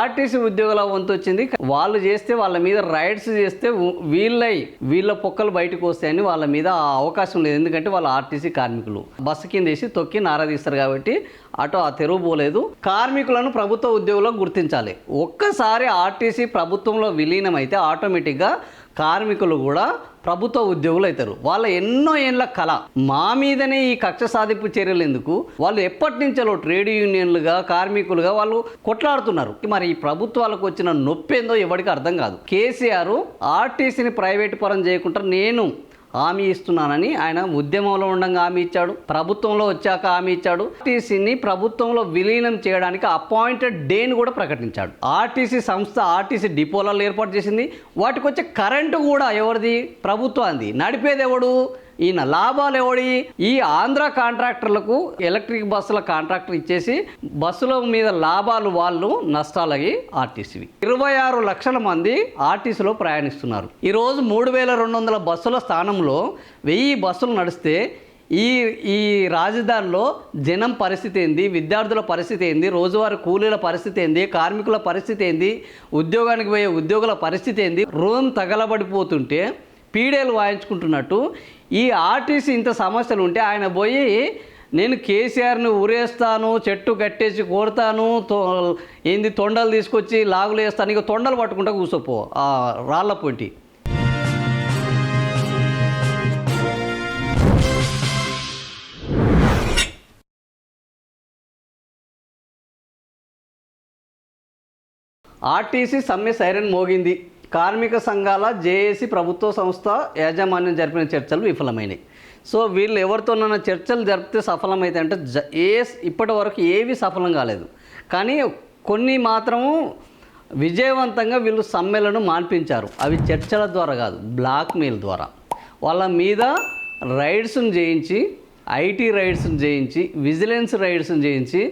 RTC ఉద్యోగుల వంతు వచ్చింది. వాళ్ళు చేస్తే వాళ్ళ మీద రైడ్స్ చేస్తే వీళ్ళ పొక్కలు బయటకు వస్తాయని వాళ్ళ మీద అవకాశం లేదు. ఎందుకంటే వాళ్ళు ఆర్టీసీ కార్మికులు బస్సు కింద వేసి తొక్కి నారాదీస్తారు కాబట్టి అటు ఆ తెరువు పోలేదు. కార్మికులను ప్రభుత్వ ఉద్యోగులకు గుర్తించాలి. ఒక్కసారి ఆర్టీసీ ప్రభుత్వంలో విలీనం అయితే ఆటోమేటిక్గా కార్మికులు కూడా ప్రభుత్వ ఉద్యోగులు అవుతారు. వాళ్ళ ఎన్నో ఏళ్ళ కళ. మా మీదనే ఈ కక్ష సాధింపు చర్యలు ఎందుకు? వాళ్ళు ఎప్పటి నుంచో ట్రేడ్ యూనియన్లుగా కార్మికులుగా వాళ్ళు కొట్లాడుతున్నారు. మరి ఈ ప్రభుత్వాలకు వచ్చిన నొప్పి ఏందో ఎవరికి అర్థం కాదు. కేసీఆర్ ఆర్టీసీని ప్రైవేటు పరం చేయకుండా నేను హామీ ఇస్తున్నానని ఆయన ఉద్యమంలో ఉండగా హామీ ఇచ్చాడు, ప్రభుత్వంలో వచ్చాక హామీ ఇచ్చాడు. ఆర్టీసీని ప్రభుత్వంలో విలీనం చేయడానికి అపాయింటెడ్ డేని కూడా ప్రకటించాడు. ఆర్టీసీ సంస్థ ఆర్టీసీ డిపోలలో ఏర్పాటు చేసింది. వాటికి వచ్చే కరెంటు కూడా ఎవరిది? ప్రభుత్వానికి. నడిపేది ఎవడు? ఈయన. లాభాలు ఎవడి? ఈ ఆంధ్ర కాంట్రాక్టర్లకు ఎలక్ట్రిక్ బస్సుల కాంట్రాక్టర్ ఇచ్చేసి బస్సుల మీద లాభాలు వాళ్ళు, నష్టాలకి ఆర్టీసీవి. 26 లక్షల మంది ఆర్టీసీలో ప్రయాణిస్తున్నారు. ఈరోజు 3200 బస్సుల స్థానంలో 1000 బస్సులు నడిస్తే ఈ రాజధానిలో జనం పరిస్థితి ఏంది? విద్యార్థుల పరిస్థితి ఏంది? రోజువారీ కూలీల పరిస్థితి ఏంది? కార్మికుల పరిస్థితి ఏంది? ఉద్యోగానికి పోయే ఉద్యోగుల పరిస్థితి ఏంది? రూమ్ తగలబడిపోతుంటే పీడేలు వాయించుకుంటున్నట్టు ఈ ఆర్టీసీ ఇంత సమస్యలు ఉంటే ఆయన పోయి నేను కేసీఆర్ని ఊరేస్తాను, చెట్టు కట్టేసి కొడతాను, తొండలు తీసుకొచ్చి లాగులు వేస్తాను, ఇక తొండలు పట్టుకుంటా కూర్చోపో ఆ రాళ్ల పొంటి. ఆర్టీసీ సమ్మె సైరన్ మోగింది. కార్మిక సంఘాల జేఏసీ ప్రభుత్వ సంస్థ యాజమాన్యం జరిపిన చర్చలు విఫలమైనాయి. సో వీళ్ళు ఎవరితోనైనా చర్చలు జరిపితే సఫలమైతే అంటే ఇప్పటి వరకు ఏవి సఫలం కాలేదు. కానీ కొన్ని మాత్రము విజయవంతంగా వీళ్ళు సమ్మెలను మాన్పించారు. అవి చర్చల ద్వారా కాదు, బ్లాక్మెయిల్ ద్వారా. వాళ్ళ మీద రైడ్స్ను చేయించి, ఐటీ రైడ్స్ను చేయించి, విజిలెన్స్ రైడ్స్ను చేయించి,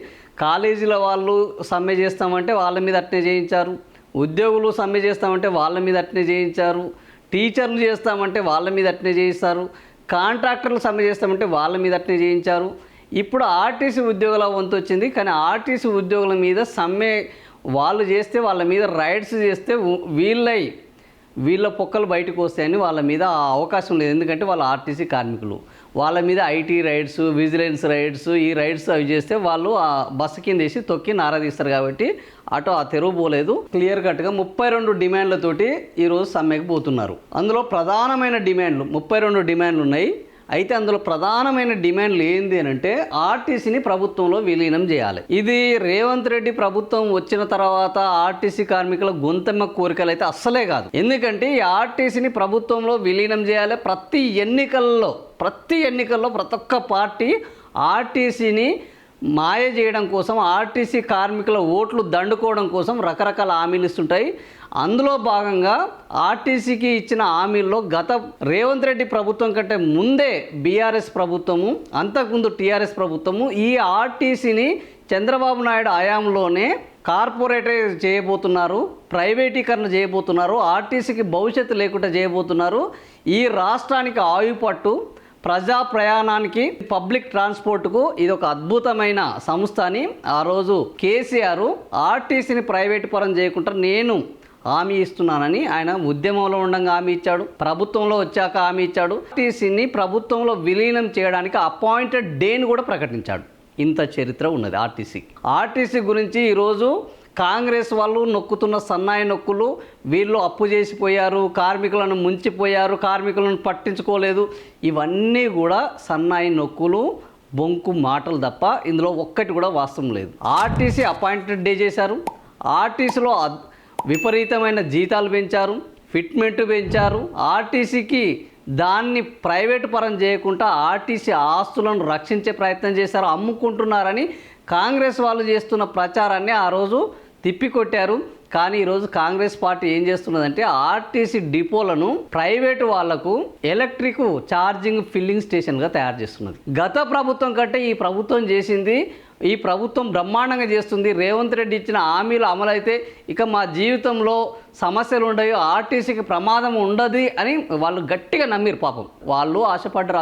కాలేజీల వాళ్ళు సమ్మె చేస్తామంటే వాళ్ళ మీద అట్నే చేయించారు, ఉద్యోగులు సమ్మె చేస్తామంటే వాళ్ళ మీద అట్నే చేయించారు, టీచర్లు చేస్తామంటే వాళ్ళ మీద అట్నే చేయిస్తారు, కాంట్రాక్టర్లు సమ్మె చేస్తామంటే వాళ్ళ మీద అట్నే చేయించారు. ఇప్పుడు ఆర్టీసీ ఉద్యోగుల వంతు వచ్చింది. కానీ ఆర్టీసీ ఉద్యోగుల మీద సమ్మె వాళ్ళు చేస్తే వాళ్ళ మీద రైడ్స్ చేస్తే వీళ్ళ పొక్కలు బయటకు వస్తాయని వాళ్ళ మీద అవకాశం లేదు. ఎందుకంటే వాళ్ళు ఆర్టీసీ కార్మికులు. వాళ్ళ మీద ఐటీ రైడ్స్, విజిలెన్స్ రైడ్స్, ఈ రైడ్స్ అవి చేస్తే వాళ్ళు ఆ బస్సు కింద వేసి తొక్కి నారాదీస్తారు కాబట్టి అటు ఆ తెరువు పోలేదు. క్లియర్ కట్గా 32 డిమాండ్లతోటి ఈరోజు సమ్మెకి పోతున్నారు. అందులో ప్రధానమైన డిమాండ్లు 32 డిమాండ్లు ఉన్నాయి. అయితే అందులో ప్రధానమైన డిమాండ్లు ఏంది అని అంటే ఆర్టీసీని ప్రభుత్వంలో విలీనం చేయాలి. ఇది రేవంత్ రెడ్డి ప్రభుత్వం వచ్చిన తర్వాత ఆర్టీసీ కార్మికుల గొంతెమ్మ కోరికలు అయితే అస్సలే కాదు. ఎందుకంటే ఈ ఆర్టీసీని ప్రభుత్వంలో విలీనం చేయాలి. ప్రతి ఎన్నికల్లో ప్రతి ఒక్క పార్టీ ఆర్టీసీని మాయ చేయడం కోసం, ఆర్టీసీ కార్మికుల ఓట్లు దండుకోవడం కోసం రకరకాల హామీలు ఇస్తుంటాయి. అందులో భాగంగా ఆర్టీసీకి ఇచ్చిన హామీల్లో గత రేవంత్ రెడ్డి ప్రభుత్వం కంటే ముందే బీఆర్ఎస్ ప్రభుత్వము, అంతకుముందు టీఆర్ఎస్ ప్రభుత్వము ఈ ఆర్టీసీని చంద్రబాబు నాయుడు హయాంలోనే కార్పొరేటైజ్ చేయబోతున్నారు, ప్రైవేటీకరణ చేయబోతున్నారు, ఆర్టీసీకి భవిష్యత్తు లేకుండా చేయబోతున్నారు. ఈ రాష్ట్రానికి ఆయుపట్టు, ప్రజా ప్రయాణానికి, పబ్లిక్ ట్రాన్స్పోర్ట్కు ఇది ఒక అద్భుతమైన సంస్థ అని ఆ రోజు కేసీఆర్ ఆర్టీసీని ప్రైవేటు పరం చేయకుండా నేను హామీ ఇస్తున్నానని ఆయన ఉద్యమంలో ఉండగా హామీ ఇచ్చాడు, ప్రభుత్వంలో వచ్చాక హామీ ఇచ్చాడు. ఆర్టీసీని ప్రభుత్వంలో విలీనం చేయడానికి అపాయింటెడ్ డేని కూడా ప్రకటించాడు. ఇంత చరిత్ర ఉన్నది ఆర్టీసీ గురించి ఈరోజు కాంగ్రెస్ వాళ్ళు నొక్కుతున్న సన్నాయి నొక్కులు, వీళ్ళు అప్పు చేసిపోయారు, కార్మికులను ముంచిపోయారు, కార్మికులను పట్టించుకోలేదు, ఇవన్నీ కూడా సన్నాయి నొక్కులు, బొంకు మాటలు తప్ప ఇందులో ఒక్కటి కూడా వాస్తవం లేదు. ఆర్టీసీ అపాయింటెడ్ డే చేశారు. ఆర్టీసీలో విపరీతమైన జీతాలు పెంచారు, ఫిట్మెంట్ పెంచారు. ఆర్టీసీకి దాన్ని ప్రైవేటు పరం చేయకుండా ఆర్టీసీ ఆస్తులను రక్షించే ప్రయత్నం చేశారు, అమ్ముకుంటున్నారని కాంగ్రెస్ వాళ్ళు చేస్తున్న ప్రచారాన్ని ఆ రోజు తిప్పికొట్టారు. కానీ ఈరోజు కాంగ్రెస్ పార్టీ ఏం చేస్తున్నదంటే ఆర్టీసీ డిపోలను ప్రైవేటు వాళ్లకు ఎలక్ట్రిక్ ఛార్జింగ్ ఫిల్లింగ్ స్టేషన్గా తయారు చేస్తున్నది. గత ప్రభుత్వం కంటే ఈ ప్రభుత్వం చేసింది ఈ ప్రభుత్వం బ్రహ్మాండంగా చేస్తుంది, రేవంత్ రెడ్డి ఇచ్చిన హామీలు అమలైతే ఇక మా జీవితంలో సమస్యలు ఉండవు, ఆర్టీసీకి ప్రమాదం ఉండదు అని వాళ్ళు గట్టిగా నమ్మిరు. పాపం వాళ్ళు ఆశపడ్డారు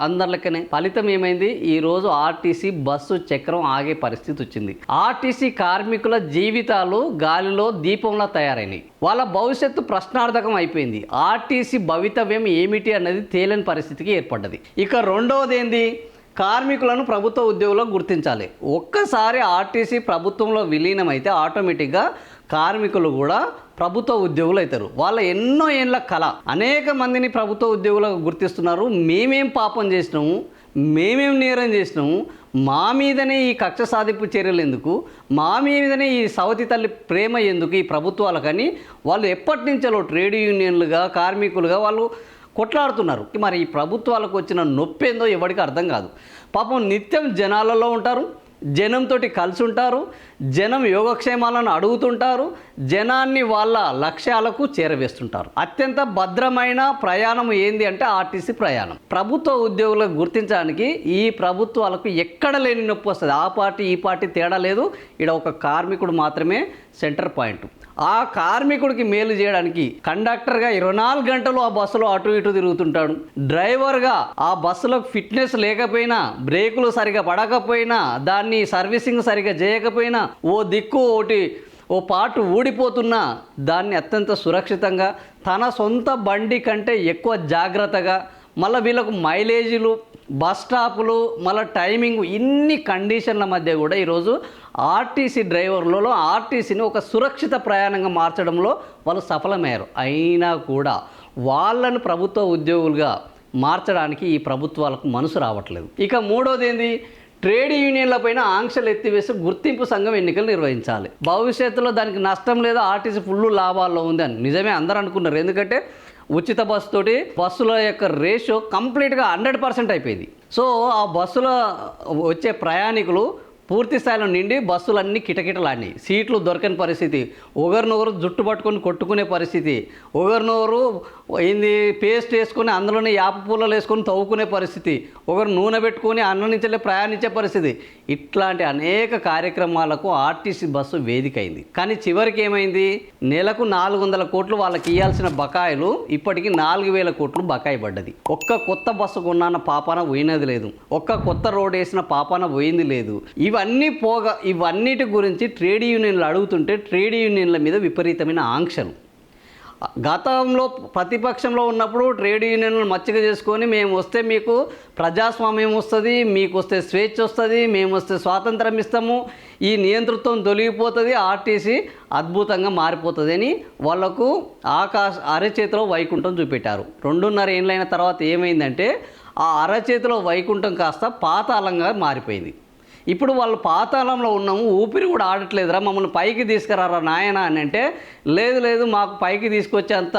అందరికనే. ఫలితం ఏమైంది? ఈరోజు ఆర్టీసీ బస్సు చక్రం ఆగే పరిస్థితి వచ్చింది. ఆర్టీసీ కార్మికుల జీవితాలు గాలిలో దీపంలా తయారైనాయి. వాళ్ళ భవిష్యత్తు ప్రశ్నార్థకం అయిపోయింది. ఆర్టీసీ భవితవ్యం ఏమిటి అన్నది తేలని పరిస్థితికి ఏర్పడ్డది. ఇక రెండవది ఏంది? కార్మికులను ప్రభుత్వ ఉద్యోగులకు గుర్తించాలి. ఒక్కసారి ఆర్టీసీ ప్రభుత్వంలో విలీనమైతే ఆటోమేటిక్గా కార్మికులు కూడా ప్రభుత్వ ఉద్యోగులు అవుతారు. వాళ్ళ ఎన్నో ఏళ్ళ కళ. అనేక మందిని ప్రభుత్వ ఉద్యోగులకు గుర్తిస్తున్నారు. మేమేం పాపం చేసినాము, మేమేం నేరం చేసినాము, మా మీదనే ఈ కక్ష సాధింపు చర్యలు ఎందుకు, మా మీదనే ఈ సవతి తల్లి ప్రేమ ఎందుకు ఈ ప్రభుత్వాలకని వాళ్ళు ఎప్పటి నుంచో ట్రేడ్ యూనియన్లుగా కార్మికులుగా వాళ్ళు కొట్లాడుతున్నారు. మరి ఈ ప్రభుత్వాలకు వచ్చిన నొప్పి ఏందో ఎవరికి అర్థం కాదు. పాపం నిత్యం జనాలలో ఉంటారు, జనంతో కలిసి ఉంటారు, జనం యోగక్షేమాలను అడుగుతుంటారు, జనాన్ని వాళ్ళ లక్ష్యాలకు చేరవేస్తుంటారు. అత్యంత భద్రమైన ప్రయాణం ఏంది అంటే ఆర్టీసీ ప్రయాణం. ప్రభుత్వ ఉద్యోగులకు గుర్తించడానికి ఈ ప్రభుత్వాలకు ఎక్కడ లేని నొప్పి వస్తుంది. ఆ పార్టీ ఈ పార్టీ తేడా లేదు. ఇక్కడ ఒక కార్మికుడు మాత్రమే సెంటర్ పాయింట్. ఆ కార్మికుడికి మేలు చేయడానికి కండక్టర్గా 24 గంటలు ఆ బస్సులో అటు ఇటు తిరుగుతుంటాడు. డ్రైవర్గా ఆ బస్సులకు ఫిట్నెస్ లేకపోయినా, బ్రేకులు సరిగా పడకపోయినా, దాన్ని సర్వీసింగ్ సరిగా చేయకపోయినా, ఓ పార్ట్ ఊడిపోతున్నా దాన్ని అత్యంత సురక్షితంగా తన సొంత బండి కంటే ఎక్కువ జాగ్రత్తగా, మళ్ళీ వీళ్ళకు మైలేజీలు, బస్ స్టాపులు, మళ్ళీ టైమింగ్, ఇన్ని కండిషన్ల మధ్య కూడా ఈరోజు ఆర్టీసీ డ్రైవర్లలో ఆర్టీసీని ఒక సురక్షిత ప్రయాణంగా మార్చడంలో వాళ్ళు సఫలమయ్యారు. అయినా కూడా వాళ్ళను ప్రభుత్వ ఉద్యోగులుగా మార్చడానికి ఈ ప్రభుత్వాలకు మనసు రావట్లేదు. ఇక మూడోది ఏంది? ట్రేడ్ యూనియన్ల పైన ఆంక్షలు ఎత్తివేసి గుర్తింపు సంఘం ఎన్నికలు నిర్వహించాలి. భవిష్యత్తులో దానికి నష్టం లేదా, ఆర్టీసీ ఫుల్ లాభాల్లో ఉంది అని నిజమే అందరూ అనుకున్నారు. ఎందుకంటే ఉచిత బస్సు తోటి బస్సుల యొక్క రేషియో కంప్లీట్గా 100% అయిపోయింది. సో ఆ బస్సులో వచ్చే ప్రయాణికులు పూర్తి స్థాయిలో నిండి బస్సులన్నీ కిటకిటలాడినాయి. సీట్లు దొరకని పరిస్థితి, ఒకరినొకరు జుట్టు పట్టుకొని కొట్టుకునే పరిస్థితి, ఒకరినొకరు ఏంది పేస్ట్ వేసుకొని అందులోనే యాప పూలలు వేసుకొని తవ్వుకునే పరిస్థితి, ఒకరు నూనె పెట్టుకొని అన్నం నుంచి ప్రయాణించే పరిస్థితి. ఇట్లాంటి అనేక కార్యక్రమాలకు ఆర్టీసీ బస్సు వేదిక అయింది. కానీ చివరికి ఏమైంది? నెలకు 400 కోట్లు వాళ్ళకి ఇవ్వాల్సిన బకాయిలు ఇప్పటికీ 4000 కోట్లు బకాయి పడ్డది. ఒక్క కొత్త బస్సు కొన్న పాపాన పోయినది లేదు, ఒక్క కొత్త రోడ్ వేసిన పాపాన పోయింది లేదు. ఇవన్నీ పోగా ఇవన్నిటి గురించి ట్రేడ్ యూనియన్లు అడుగుతుంటే ట్రేడ్ యూనియన్ల మీద విపరీతమైన ఆంక్షలు. గతంలో ప్రతిపక్షంలో ఉన్నప్పుడు ట్రేడ్ యూనియన్లు మచ్చిక చేసుకొని మేము వస్తే మీకు ప్రజాస్వామ్యం వస్తుంది, మీకు వస్తే స్వేచ్ఛ వస్తుంది, మేము వస్తే స్వాతంత్రం ఇస్తాము, ఈ నియంతృత్వం తొలగిపోతుంది, ఆర్టీసీ అద్భుతంగా మారిపోతుంది అని వాళ్లకు అరచేతిలో వైకుంఠం చూపెట్టారు. 2.5 ఏళ్ళైన తర్వాత ఏమైందంటే ఆ అరచేతిలో వైకుంఠం కాస్త పాతాళంగా మారిపోయింది. ఇప్పుడు వాళ్ళు పాతాళంలో ఉన్నాము, ఊపిరి కూడా ఆడట్లేదురా, మమ్మల్ని పైకి తీసుకురారా నాయన అని అంటే, లేదు మాకు పైకి తీసుకొచ్చేంత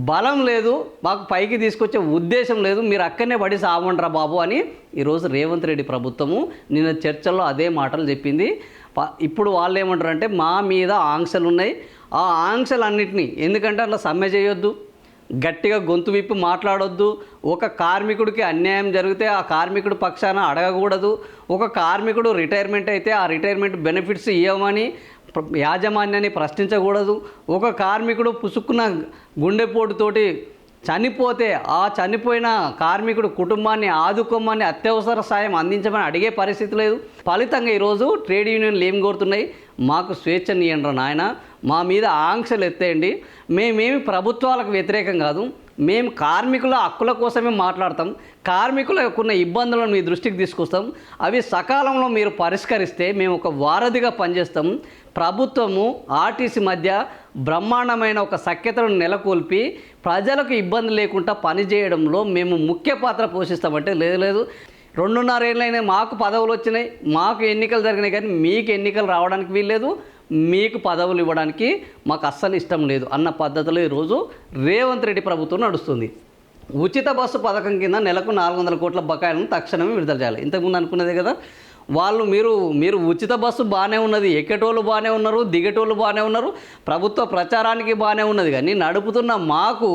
బలం లేదు, మాకు పైకి తీసుకొచ్చే ఉద్దేశం లేదు, మీరు అక్కడనే పడి సావండ్రా బాబు అని ఈరోజు రేవంత్ రెడ్డి ప్రభుత్వము నిన్న చర్చల్లో అదే మాటలు చెప్పింది. ఇప్పుడు వాళ్ళు ఏమంటారంటే మా మీద ఆంక్షలు ఉన్నాయి, ఆ ఆంక్షలన్నింటినీ ఎందుకంటే అట్లా సమ్మె చేయొద్దు, గట్టిగా గొంతు విప్పి మాట్లాడొద్దు, ఒక కార్మికుడికి అన్యాయం జరిగితే ఆ కార్మికుడి పక్షాన అడగకూడదు, ఒక కార్మికుడు రిటైర్మెంట్ అయితే ఆ రిటైర్మెంట్ బెనిఫిట్స్ ఇవ్వమని యాజమాన్యాన్ని ప్రశ్నించకూడదు, ఒక కార్మికుడు పుసుక్కున్న గుండెపోటుతోటి చనిపోతే ఆ చనిపోయిన కార్మికుడు కుటుంబాన్ని ఆదుకోమని అత్యవసర సాయం అందించమని అడిగే పరిస్థితి లేదు. ఫలితంగా ఈరోజు ట్రేడ్ యూనియన్లు ఏం కోరుతున్నాయి? మాకు స్వేచ్ఛనియండి నాయన, మా మీద ఆంక్షలు ఎత్తేయండి, మేమేమి ప్రభుత్వాలకు వ్యతిరేకం కాదు, మేము కార్మికుల హక్కుల కోసమే మాట్లాడతాం, కార్మికులకున్న ఇబ్బందులను మీ దృష్టికి తీసుకొస్తాం, అవి సకాలంలో మీరు పరిష్కరిస్తే మేము ఒక వారధిగా పనిచేస్తాం, ప్రభుత్వము ఆర్టీసీ మధ్య బ్రహ్మాండమైన ఒక సఖ్యతను నెలకొల్పి ప్రజలకు ఇబ్బంది లేకుండా పనిచేయడంలో మేము ముఖ్య పాత్ర పోషిస్తామంటే లేదు 2.5 ఏళ్ళైనా మాకు పదవులు వచ్చినాయి, మాకు ఎన్నికలు జరిగినాయి, కానీ మీకు ఎన్నికలు రావడానికి వీల్లేదు, మీకు పదవులు ఇవ్వడానికి మాకు అస్సలు ఇష్టం లేదు అన్న పద్ధతిలో ఈరోజు రేవంత్ రెడ్డి ప్రభుత్వం నడుస్తుంది. ఉచిత బస్సు పథకం కింద నెలకు 400 కోట్ల బకాయిలను తక్షణమే విడుదల చేయాలి. ఇంతకుముందు అనుకున్నదే కదా, వాళ్ళు మీరు ఉచిత బస్సు బాగానే ఉన్నది, ఎక్కేటోళ్ళు బాగానే ఉన్నారు, దిగేటోళ్ళు బాగానే ఉన్నారు, ప్రభుత్వ ప్రచారానికి బాగానే ఉన్నది, కానీ నడుపుతున్న మాకు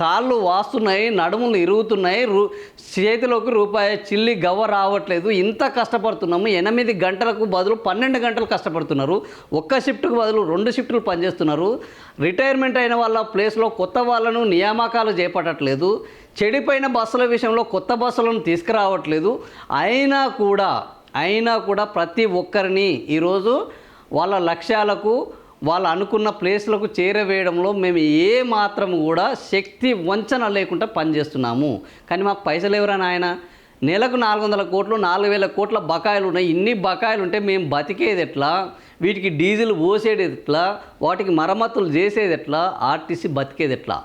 కాళ్ళు వాస్తున్నాయి, నడుములు ఇరుగుతున్నాయి, చేతిలోకి రూపాయి చిల్లి గవ్వ రావట్లేదు. ఇంత కష్టపడుతున్నాము, 8 గంటలకు బదులు 12 గంటలు కష్టపడుతున్నారు, ఒక్క షిఫ్ట్కు బదులు 2 షిఫ్టులు పనిచేస్తున్నారు. రిటైర్మెంట్ అయిన వాళ్ళ ప్లేస్లో కొత్త వాళ్ళను నియామకాలు చేపట్టట్లేదు, చెడిపోయిన బస్సుల విషయంలో కొత్త బస్సులను తీసుకురావట్లేదు. అయినా కూడా ప్రతి ఒక్కరిని ఈరోజు వాళ్ళ లక్ష్యాలకు వాళ్ళు అనుకున్న ప్లేస్లకు చేరవేయడంలో మేము ఏ మాత్రం కూడా శక్తి వంచన లేకుండా పనిచేస్తున్నాము. కానీ మాకు పైసలు ఎవరా నాయన? నెలకు 400 కోట్లు 4000 కోట్ల బకాయిలు ఉన్నాయి. ఇన్ని బకాయిలు ఉంటే మేము బతికేది ఎట్లా? వీటికి డీజిల్ పోసేది ఎట్లా? వాటికి మరమ్మతులు చేసేది ఎట్లా? ఆర్టీసీ బతికేది ఎట్లా?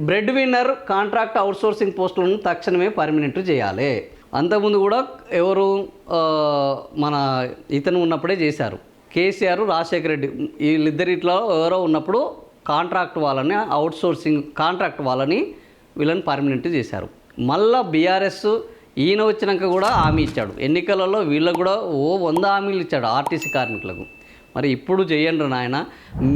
బ్రెడ్ విన్నర్ కాంట్రాక్ట్ అవుట్సోర్సింగ్ పోస్టులను తక్షణమే పర్మనెంట్ చేయాలి. అంతకుముందు కూడా ఎవరు మన ఇతను ఉన్నప్పుడే చేశారు, కేసీఆర్, రాజశేఖర రెడ్డి, వీళ్ళిద్దరిట్లో ఎవరో ఉన్నప్పుడు కాంట్రాక్ట్ వాళ్ళని అవుట్సోర్సింగ్ కాంట్రాక్ట్ వాళ్ళని వీళ్ళని పర్మనెంట్ చేశారు. మళ్ళా బీఆర్ఎస్ ఈయన వచ్చినాక కూడా హామీ ఇచ్చాడు, ఎన్నికలలో వీళ్ళకు కూడా 100 హామీలు ఇచ్చాడు ఆర్టీసీ కార్మికులకు. మరి ఇప్పుడు చేయండి నాయన,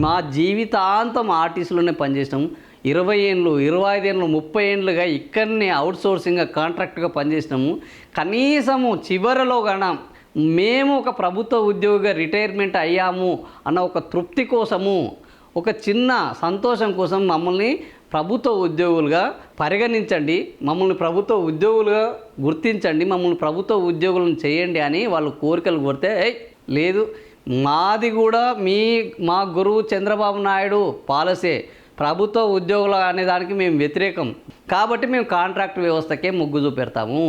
మా జీవితాంతం ఆర్టీసీలోనే పనిచేసినాము, 20 ఏళ్ళు 25 ఏళ్ళు 30 ఏళ్ళుగా ఇక్కడనే అవుట్సోర్సింగ్గా కాంట్రాక్ట్గా పనిచేసినాము. కనీసము చివరిలో కానీ మేము ఒక ప్రభుత్వ ఉద్యోగిగా రిటైర్మెంట్ అయ్యాము అన్న ఒక తృప్తి కోసము, ఒక చిన్న సంతోషం కోసం మమ్మల్ని ప్రభుత్వ ఉద్యోగులుగా పరిగణించండి, మమ్మల్ని ప్రభుత్వ ఉద్యోగులుగా గుర్తించండి, మమ్మల్ని ప్రభుత్వ ఉద్యోగులను చేయండి అని వాళ్ళు కోరికలు కోరితే లేదు, మాది కూడా మా గురువు చంద్రబాబు నాయుడు పాలసీ ప్రభుత్వ ఉద్యోగులు అనే దానికి మేము వ్యతిరేకం కాబట్టి మేము కాంట్రాక్ట్ వ్యవస్థకే మొగ్గు చూపెడతాము,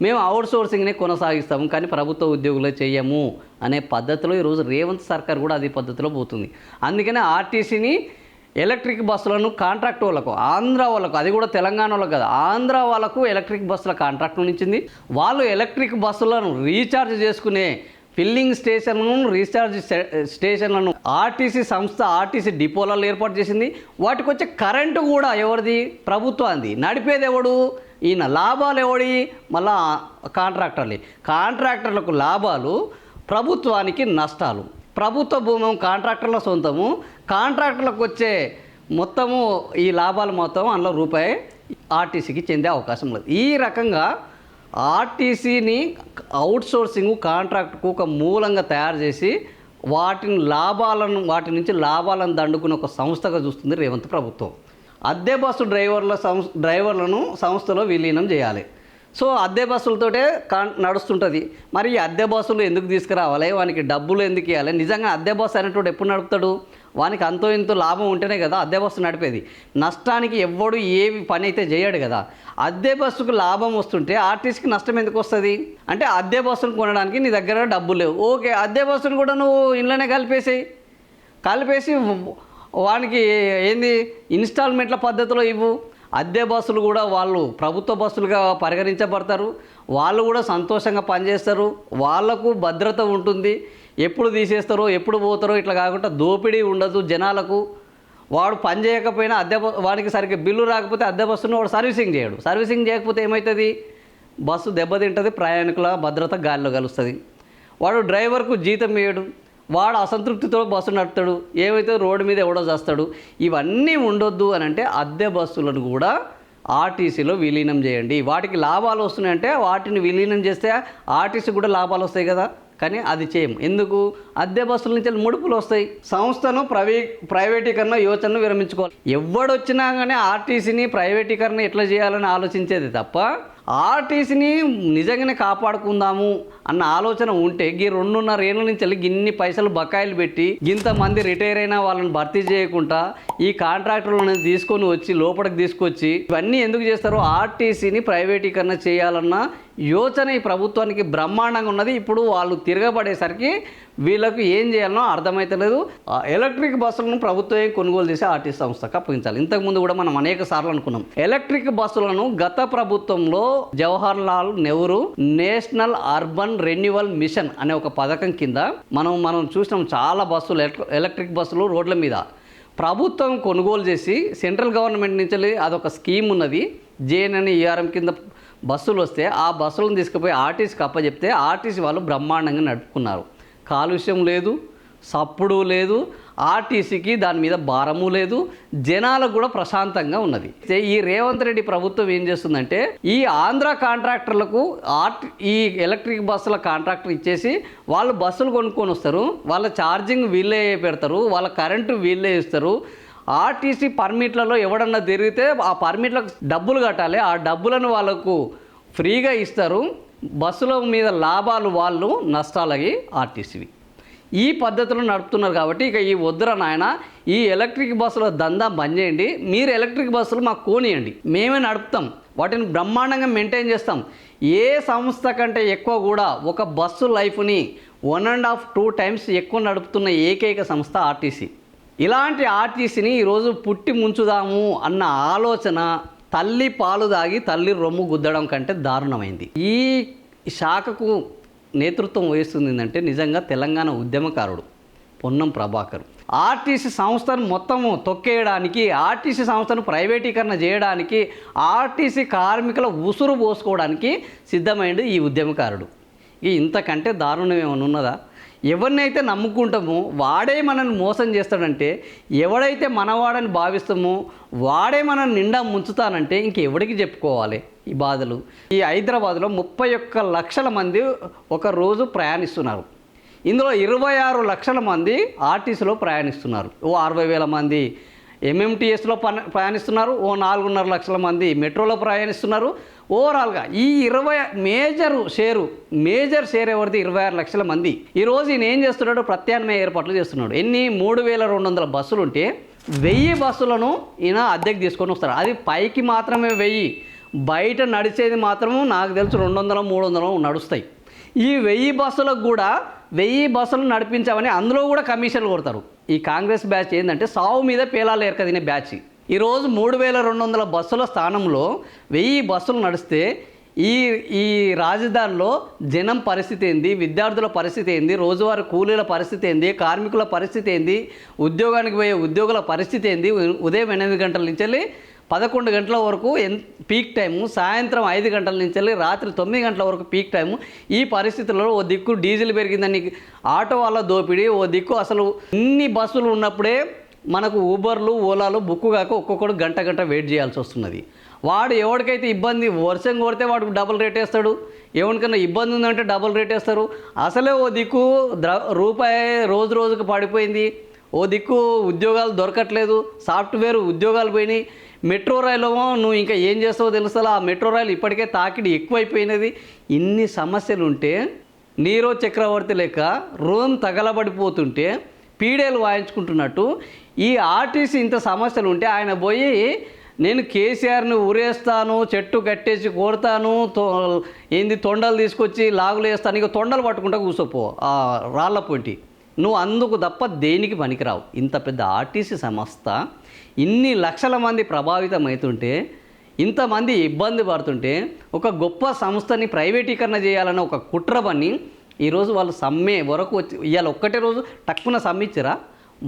మేము అవుట్సోర్సింగ్నే కొనసాగిస్తాము, కానీ ప్రభుత్వ ఉద్యోగులే చేయము అనే పద్ధతిలో ఈరోజు రేవంత్ సర్కార్ కూడా అదే పద్ధతిలో పోతుంది. అందుకనే ఆర్టీసీని ఎలక్ట్రిక్ బస్సులను కాంట్రాక్ట్ వాళ్ళకు, ఆంధ్ర వాళ్ళకు, అది కూడా తెలంగాణ వాళ్ళకు కాదు, ఆంధ్ర వాళ్ళకు ఎలక్ట్రిక్ బస్సుల కాంట్రాక్ట్ ఇచ్చింది. వాళ్ళు ఎలక్ట్రిక్ బస్సులను రీఛార్జ్ చేసుకునే ఫిల్లింగ్ స్టేషన్లను, రీఛార్జ్ స్టేషన్లను ఆర్టీసీ సంస్థ ఆర్టీసీ డిపోలలో ఏర్పాటు చేసింది. వాటికి వచ్చే కరెంటు కూడా ఎవరిది? ప్రభుత్వానికి. నడిపేది ఎవడు? ఈయన. లాభాలు ఎవడి? మళ్ళా కాంట్రాక్టర్లకు లాభాలు, ప్రభుత్వానికి నష్టాలు. ప్రభుత్వ భూమి కాంట్రాక్టర్ల సొంతము, కాంట్రాక్టర్లకు వచ్చే మొత్తము ఈ లాభాలు మొత్తం అందులో రూపాయి ఆర్టీసీకి చెందే అవకాశం లేదు. ఈ రకంగా ఆర్టీసీని అవుట్సోర్సింగ్ కాంట్రాక్ట్కు ఒక మూలంగా తయారు చేసి వాటి నుంచి లాభాలను దండుకునే ఒక సంస్థగా చూస్తుంది రేవంత్ ప్రభుత్వం. అద్దె బస్సు డ్రైవర్లను సంస్థలో విలీనం చేయాలి. సో అద్దె బస్సులతోటే నడుస్తుంటుంది. మరి ఈ అద్దె బస్సులు ఎందుకు తీసుకురావాలి? వానికి డబ్బులు ఎందుకు ఇవ్వాలి? నిజంగా అద్దె బస్సు అనేటోడు ఎప్పుడు నడుపుతాడు? వానికి అంతో ఇంతో లాభం ఉంటేనే కదా అద్దె బస్సు నడిపేది. నష్టానికి ఎవ్వడు ఏవి పని అయితే చేయడు కదా. అద్దె బస్సుకు లాభం వస్తుంటే ఆర్టీసీకి నష్టం ఎందుకు వస్తుంది? అంటే అద్దె బస్సును కొనడానికి నీ దగ్గర డబ్బులు లేవు, ఓకే, అద్దె బస్సును కూడా నువ్వు ఇంట్లోనే కలిపేసి వానికి ఏంది ఇన్స్టాల్మెంట్ల పద్ధతిలో ఇవ్వు. అద్దె బస్సులు కూడా వాళ్ళు ప్రభుత్వ బస్సులుగా పరిగణించబడతారు, వాళ్ళు కూడా సంతోషంగా పనిచేస్తారు, వాళ్లకు భద్రత ఉంటుంది. ఎప్పుడు తీసేస్తారో ఎప్పుడు పోతారో ఇట్లా కాకుండా దోపిడీ ఉండదు జనాలకు. వాడు పని చేయకపోయినా వాడికి సరిగ్గా బిల్లు రాకపోతే అద్దె బస్సును వాడు సర్వీసింగ్ చేయడు. సర్వీసింగ్ చేయకపోతే ఏమవుతుంది? బస్సు దెబ్బతింటుంది, ప్రయాణికుల భద్రత గాలిలో కలుస్తుంది. వాడు డ్రైవర్కు జీతం వేయడు, వాడు అసంతృప్తితో బస్సు నడుపుతాడు, ఏమైతే రోడ్డు మీద ఎవడో చేస్తాడు. ఇవన్నీ ఉండొద్దు అని అంటే అద్దె బస్సులను కూడా ఆర్టీసీలో విలీనం చేయండి. వాటికి లాభాలు వస్తున్నాయంటే వాటిని విలీనం చేస్తే ఆర్టీసీ కూడా లాభాలు వస్తాయి కదా. కానీ అది చేయం. ఎందుకు? అద్దె బస్సుల నుంచి ముడుపులు వస్తాయి. సంస్థను ప్రైవేటీకరణ యోచనను విరమించుకోవాలి. ఎవడొచ్చినా కానీ ఆర్టీసీని ప్రైవేటీకరణ ఎట్లా చేయాలని ఆలోచించేది తప్ప ఆర్టీసీని నిజంగానే కాపాడుకుందాము అన్న ఆలోచన ఉంటే 2.5 ఏళ్ళ నుంచి వెళ్ళి ఇన్ని పైసలు బకాయిలు పెట్టి ఇంతమంది రిటైర్ అయినా వాళ్ళని భర్తీ చేయకుండా ఈ కాంట్రాక్టర్లను తీసుకొని వచ్చి లోపలికి తీసుకొచ్చి ఇవన్నీ ఎందుకు చేస్తారో? ఆర్టీసీని ప్రైవేటీకరణ చేయాలన్న యోచన ఈ ప్రభుత్వానికి బ్రహ్మాండంగా ఉన్నది. ఇప్పుడు వాళ్ళు తిరగబడేసరికి వీళ్ళకు ఏం చేయాలనో అర్థమైతలేదు. ఎలక్ట్రిక్ బస్సులను ప్రభుత్వం కొనుగోలు చేసి ఆర్టీసీ సంస్థకు అప్పగించాలి. ఇంతకుముందు కూడా మనం అనేక సార్లు అనుకున్నాం. ఎలక్ట్రిక్ బస్సులను గత ప్రభుత్వంలో Jawahar Lal Nehru national urban renewal mission అనే ఒక పథకం కింద మనం చూసినాం. చాలా బస్సులు ఎలక్ట్రిక్ బస్సులు రోడ్ల మీద ప్రభుత్వం కొనుగోలు చేసి సెంట్రల్ గవర్నమెంట్ నుంచి అదొక స్కీమ్ ఉన్నది, జేఎన్ఎన్ ఈఆర్ఎం కింద బస్సులు వస్తే ఆ బస్సులను తీసుకుపోయి ఆర్టీసీకి అప్పచెప్తే ఆర్టీసీ వాళ్ళు బ్రహ్మాండంగా నడుపుకున్నారు. కాలుష్యం లేదు, సప్పుడు లేదు, ఆర్టీసీకి దాని మీద భారము లేదు, జనాలకు కూడా ప్రశాంతంగా ఉన్నది. ఈ రేవంత్ రెడ్డి ప్రభుత్వం ఏం చేస్తుందంటే ఈ ఆంధ్ర కాంట్రాక్టర్లకు ఈ ఎలక్ట్రిక్ బస్సుల కాంట్రాక్టర్ ఇచ్చేసి వాళ్ళు బస్సులు కొనుక్కొని వస్తారు, వాళ్ళ ఛార్జింగ్ వీళ్ళే పెడతారు, వాళ్ళ కరెంటు వీళ్ళే ఇస్తారు. ఆర్టీసీ పర్మిట్లలో ఎవడన్నా తిరిగితే ఆ పర్మిట్లకు డబ్బులు కట్టాలి, ఆ డబ్బులను వాళ్ళకు ఫ్రీగా ఇస్తారు. బస్సుల మీద లాభాలు వాళ్ళు, నష్టాలకి ఆర్టీసీవి. ఈ పద్ధతిలో నడుపుతున్నారు. కాబట్టి ఇక ఈ వద్దురా నాయన, ఈ ఎలక్ట్రిక్ బస్సుల దందా బంద్ చేయండి, మీరు ఎలక్ట్రిక్ బస్సులు మాకు కోనియండి, మేమే నడుపుతాం, వాటిని బ్రహ్మాండంగా మెయింటైన్ చేస్తాం. ఏ సంస్థ కంటే ఎక్కువ కూడా ఒక బస్సు లైఫ్ని 1.5-2 టైమ్స్ ఎక్కువ నడుపుతున్న ఏకైక సంస్థ ఆర్టీసీ. ఇలాంటి ఆర్టీసీని ఈరోజు పుట్టి ముంచుదాము అన్న ఆలోచన తల్లి పాలు దాగి తల్లి రొమ్ము గుద్దడం కంటే దారుణమైంది. ఈ శాఖకు నేతృత్వం వహిస్తుందంటే నిజంగా తెలంగాణ ఉద్యమకారుడు పొన్నం ప్రభాకర్. ఆర్టీసీ సంస్థను మొత్తము తొక్కేయడానికి, ఆర్టీసీ సంస్థను ప్రైవేటీకరణ చేయడానికి, ఆర్టీసీ కార్మికుల ఉసురు పోసుకోవడానికి సిద్ధమైంది ఈ ఉద్యమకారుడు. ఇంతకంటే దారుణం ఏమైనా ఉన్నదా? ఎవరినైతే నమ్ముకుంటామో వాడే మనల్ని మోసం చేస్తాడంటే, ఎవడైతే మనవాడని భావిస్తామో వాడే మనల్ని నిండా ముంచుతానంటే ఇంకెవడికి చెప్పుకోవాలి ఈ బాధలు? ఈ హైదరాబాద్లో 31 లక్షల మంది ఒక రోజు ప్రయాణిస్తున్నారు. ఇందులో 26 లక్షల మంది ఆర్టీసీలో ప్రయాణిస్తున్నారు. ఓ 60,000 మంది ఎంఎంటీఎస్లో ప్రయాణిస్తున్నారు, ఓ 4.5 లక్షల మంది మెట్రోలో ప్రయాణిస్తున్నారు. ఓవరాల్గా ఈ మేజర్ షేర్ ఎవరిది? 26 లక్షల మంది. ఈరోజు ఈయన ఏం చేస్తున్నాడు? ప్రత్యామ్నాయ ఏర్పాట్లు చేస్తున్నాడు. ఎన్ని? 3,200 బస్సులు ఉంటే 1000 బస్సులను ఈయన అద్దెకు తీసుకొని వస్తారు. అది పైకి మాత్రమే 1000, బయట నడిచేది మాత్రము నాకు తెలుసు 200-300 నడుస్తాయి. ఈ 1000 బస్సులకు కూడా 1000 బస్సులు నడిపించామని అందులో కూడా కమిషన్లు కొడతారు. ఈ కాంగ్రెస్ బ్యాచ్ ఏంటంటే సావు మీద పేలాలు ఏర్కదినే బ్యాచ్. ఈరోజు 3,200 బస్సుల స్థానంలో 1000 బస్సులు నడిస్తే ఈ రాజధానిలో జనం పరిస్థితి ఏంది, విద్యార్థుల పరిస్థితి ఏంది, రోజువారీ కూలీల పరిస్థితి ఏంది, కార్మికుల పరిస్థితి ఏంది, ఉద్యోగానికి పోయే ఉద్యోగుల పరిస్థితి ఏంది? ఉదయం 8 గంటల నుంచి వెళ్ళి 11 గంటల వరకు పీక్ టైము, సాయంత్రం 5 గంటల నుంచి వెళ్ళి రాత్రి 9 గంటల వరకు పీక్ టైము. ఈ పరిస్థితుల్లో ఓ దిక్కు డీజిల్ పెరిగిందని ఆటో వాళ్ళ దోపిడీ, ఓ దిక్కు అసలు ఇన్ని బస్సులు ఉన్నప్పుడే మనకు ఊబర్లు, ఓలాలు బుక్కు కాక ఒక్కొక్కడు గంట వెయిట్ చేయాల్సి వస్తున్నది. వాడు ఎవరికైతే ఇబ్బంది, వర్షం కొడితే వాడికి డబుల్ రేట్ వేస్తాడు, ఎవరికైనా ఇబ్బంది ఉందంటే డబుల్ రేట్ వేస్తారు. అసలే ఓ దిక్కు రూపాయి రోజుకు పడిపోయింది, ఓ దిక్కు ఉద్యోగాలు దొరకట్లేదు, సాఫ్ట్వేర్ ఉద్యోగాలు పోయినాయి. మెట్రో రైలు నువ్వు ఇంకా ఏం చేస్తావో తెలుసా? ఆ మెట్రో రైలు ఇప్పటికే తాకిడి ఎక్కువైపోయినది. ఇన్ని సమస్యలు ఉంటే నీరో చక్రవర్తి లెక్క రోమ్ తగలబడిపోతుంటే పీడేలు వాయించుకుంటున్నట్టు ఈ ఆర్టీసీ ఇంత సమస్యలు ఉంటే ఆయన పోయి నేను కేసీఆర్ని ఉరేస్తాను, చెట్టు కట్టేసి కొడతాను, తొండలు తీసుకొచ్చి లాగులు వేస్తాను, ఇక తొండలు పట్టుకుంటా కూర్చోపో ఆ రాళ్ళ పొంటి, నువ్వు అందుకు తప్ప దేనికి పనికిరావు. ఇంత పెద్ద ఆర్టీసీ సంస్థ ఇన్ని లక్షల మంది ప్రభావితం అవుతుంటే, ఇంతమంది ఇబ్బంది పడుతుంటే, ఒక గొప్ప సంస్థని ప్రైవేటీకరణ చేయాలన్న ఒక కుట్ర పని ఈరోజు వాళ్ళు సమ్మె వరకు వచ్చి ఇవాళ ఒక్కటే రోజు టక్కున సమ్మిచ్చిరా?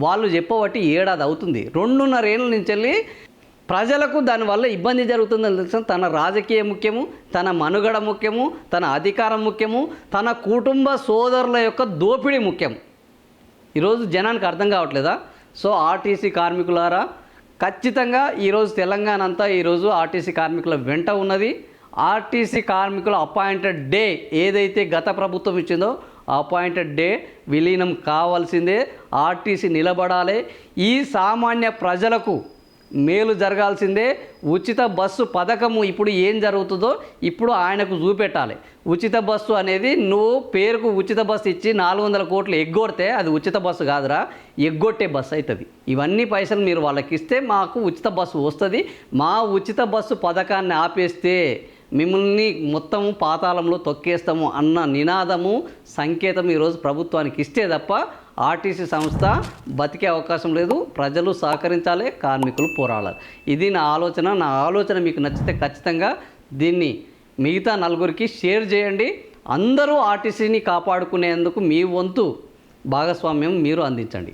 వాళ్ళు చెప్పబట్టి 7 ఏడాది అవుతుంది. 2.5 ఏళ్ళ నుంచి వెళ్ళి ప్రజలకు దానివల్ల ఇబ్బంది జరుగుతుందని తెలుసు. తన రాజకీయ ముఖ్యము, తన మనుగడ ముఖ్యము, తన అధికారం ముఖ్యము, తన కుటుంబ సోదరుల యొక్క దోపిడీ ముఖ్యం. ఈరోజు జనానికి అర్థం కావట్లేదా? సో ఆర్టీసీ కార్మికులారా, ఖచ్చితంగా ఈరోజు తెలంగాణ అంతా ఈరోజు ఆర్టీసీ కార్మికుల వెంట ఉన్నది. ఆర్టీసీ కార్మికుల అపాయింటెడ్ డే ఏదైతే గత ప్రభుత్వం ఇచ్చిందో అపాయింటెడ్ డే విలీనం కావాల్సిందే. ఆర్టీసీ నిలబడాలి. ఈ సామాన్య ప్రజలకు మేలు జరగాల్సిందే. ఉచిత బస్సు పథకము ఇప్పుడు ఏం జరుగుతుందో ఇప్పుడు ఆయనకు చూపెట్టాలి. ఉచిత బస్సు అనేది నువ్వు పేరుకు ఉచిత బస్సు ఇచ్చి 400 కోట్లు ఎగ్గొడితే అది ఉచిత బస్సు కాదురా, ఎగ్గొట్టే బస్సు అవుతుంది. ఇవన్నీ పైసలు మీరు వాళ్ళకి ఇస్తే మాకు ఉచిత బస్సు వస్తుంది. మా ఉచిత బస్సు పథకాన్ని ఆపేస్తే మిమ్మల్ని మొత్తము పాతాళంలో తొక్కేస్తాము అన్న నినాదము, సంకేతం ఈరోజు ప్రభుత్వానికి ఇస్తే తప్ప ఆర్టీసీ సంస్థ బతికే అవకాశం లేదు. ప్రజలు సహకరించాలి, కార్మికులు పోరాడాలి. ఇది నా ఆలోచన మీకు నచ్చితే ఖచ్చితంగా దీన్ని మిగతా 4గురికి షేర్ చేయండి. అందరూ ఆర్టీసీని కాపాడుకునేందుకు మీ వంతు భాగస్వామ్యం మీరు అందించండి.